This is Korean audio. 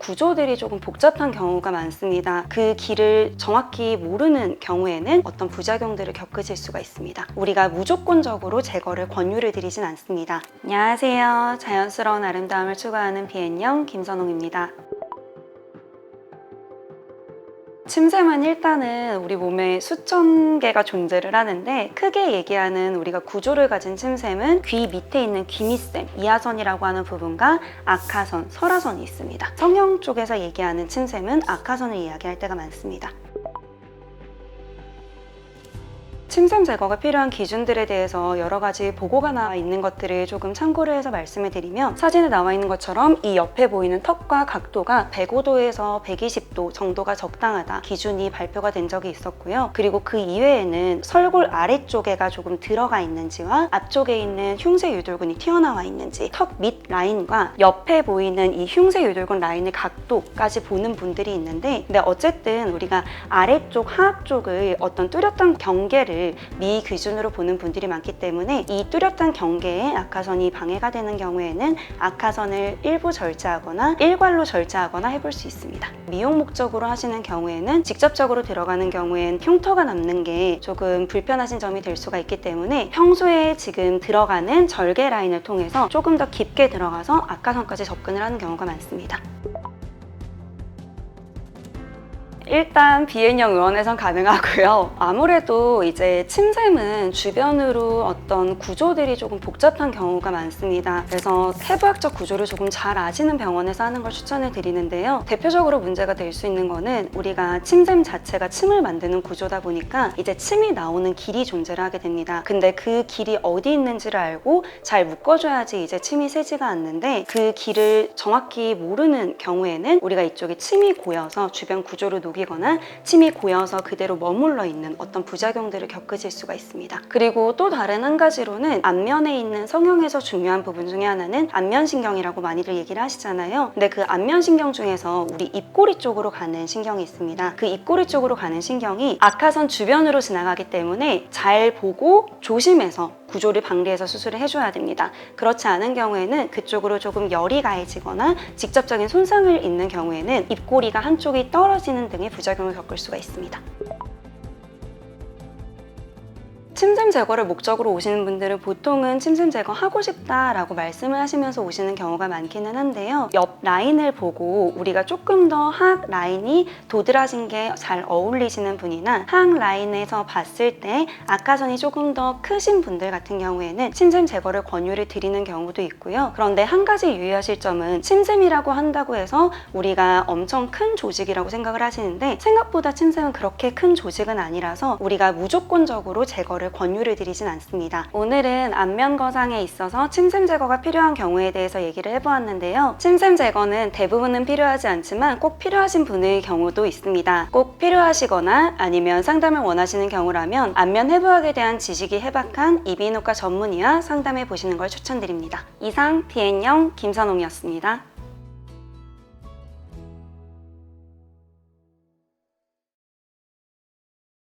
구조들이 조금 복잡한 경우가 많습니다. 그 길을 정확히 모르는 경우에는 어떤 부작용들을 겪으실 수가 있습니다. 우리가 무조건적으로 제거를 권유를 드리진 않습니다. 안녕하세요. 자연스러운 아름다움을 추구하는 비앤영 김선홍입니다. 침샘은 일단은 우리 몸에 수천 개가 존재를 하는데, 크게 얘기하는 우리가 구조를 가진 침샘은 귀 밑에 있는 귀밑샘, 이하선이라고 하는 부분과 악하선, 설하선이 있습니다. 성형 쪽에서 얘기하는 침샘은 악하선을 이야기할 때가 많습니다. 침샘 제거가 필요한 기준들에 대해서 여러 가지 보고가 나와 있는 것들을 조금 참고를 해서 말씀을 드리면, 사진에 나와 있는 것처럼 이 옆에 보이는 턱과 각도가 105도에서 120도 정도가 적당하다 기준이 발표가 된 적이 있었고요. 그리고 그 이외에는 설골 아래쪽에가 조금 들어가 있는지와 앞쪽에 있는 흉쇄 유돌근이 튀어나와 있는지, 턱 밑 라인과 옆에 보이는 이 흉쇄 유돌근 라인의 각도까지 보는 분들이 있는데, 근데 어쨌든 우리가 아래쪽 하악 쪽을 어떤 뚜렷한 경계를 미기준으로 보는 분들이 많기 때문에, 이 뚜렷한 경계에 악하선이 방해가 되는 경우에는 악하선을 일부 절제하거나 일괄로 절제하거나 해볼 수 있습니다. 미용 목적으로 하시는 경우에는 직접적으로 들어가는 경우엔 흉터가 남는 게 조금 불편하신 점이 될 수가 있기 때문에, 평소에 지금 들어가는 절개 라인을 통해서 조금 더 깊게 들어가서 악하선까지 접근을 하는 경우가 많습니다. 일단 비앤영 의원에선 가능하고요. 아무래도 이제 침샘은 주변으로 어떤 구조들이 조금 복잡한 경우가 많습니다. 그래서 해부학적 구조를 조금 잘 아시는 병원에서 하는 걸 추천을 드리는데요. 대표적으로 문제가 될 수 있는 거는, 우리가 침샘 자체가 침을 만드는 구조다 보니까 이제 침이 나오는 길이 존재를 하게 됩니다. 근데 그 길이 어디 있는지를 알고 잘 묶어줘야지 이제 침이 새지가 않는데, 그 길을 정확히 모르는 경우에는 우리가 이쪽에 침이 고여서 주변 구조를 거나 침이 고여서 그대로 머물러 있는 어떤 부작용들을 겪으실 수가 있습니다. 그리고 또 다른 한 가지로는, 안면에 있는 성형에서 중요한 부분 중에 하나는 안면신경이라고 많이들 얘기를 하시잖아요. 근데 그 안면신경 중에서 우리 입꼬리 쪽으로 가는 신경이 있습니다. 그 입꼬리 쪽으로 가는 신경이 악하선 주변으로 지나가기 때문에 잘 보고 조심해서 구조를 방리해서 수술을 해줘야 됩니다. 그렇지 않은 경우에는 그쪽으로 조금 열이 가해지거나 직접적인 손상을 입는 경우에는 입꼬리가 한쪽이 떨어지는 등의 부작용을 겪을 수가 있습니다. 침샘 제거를 목적으로 오시는 분들은 보통은 침샘 제거하고 싶다라고 말씀을 하시면서 오시는 경우가 많기는 한데요. 옆 라인을 보고 우리가 조금 더 하악 라인이 도드라진 게 잘 어울리시는 분이나 하악 라인에서 봤을 때 악하선이 조금 더 크신 분들 같은 경우에는 침샘 제거를 권유를 드리는 경우도 있고요. 그런데 한 가지 유의하실 점은, 침샘이라고 한다고 해서 우리가 엄청 큰 조직이라고 생각을 하시는데, 생각보다 침샘은 그렇게 큰 조직은 아니라서 우리가 무조건적으로 제거를 권유를 드리진 않습니다. 오늘은 안면 거상에 있어서 침샘 제거가 필요한 경우에 대해서 얘기를 해보았는데요. 침샘 제거는 대부분은 필요하지 않지만 꼭 필요하신 분의 경우도 있습니다. 꼭 필요하시거나 아니면 상담을 원하시는 경우라면 안면 해부학에 대한 지식이 해박한 이비인후과 전문의와 상담해 보시는 걸 추천드립니다. 이상 비앤영 김선홍이었습니다.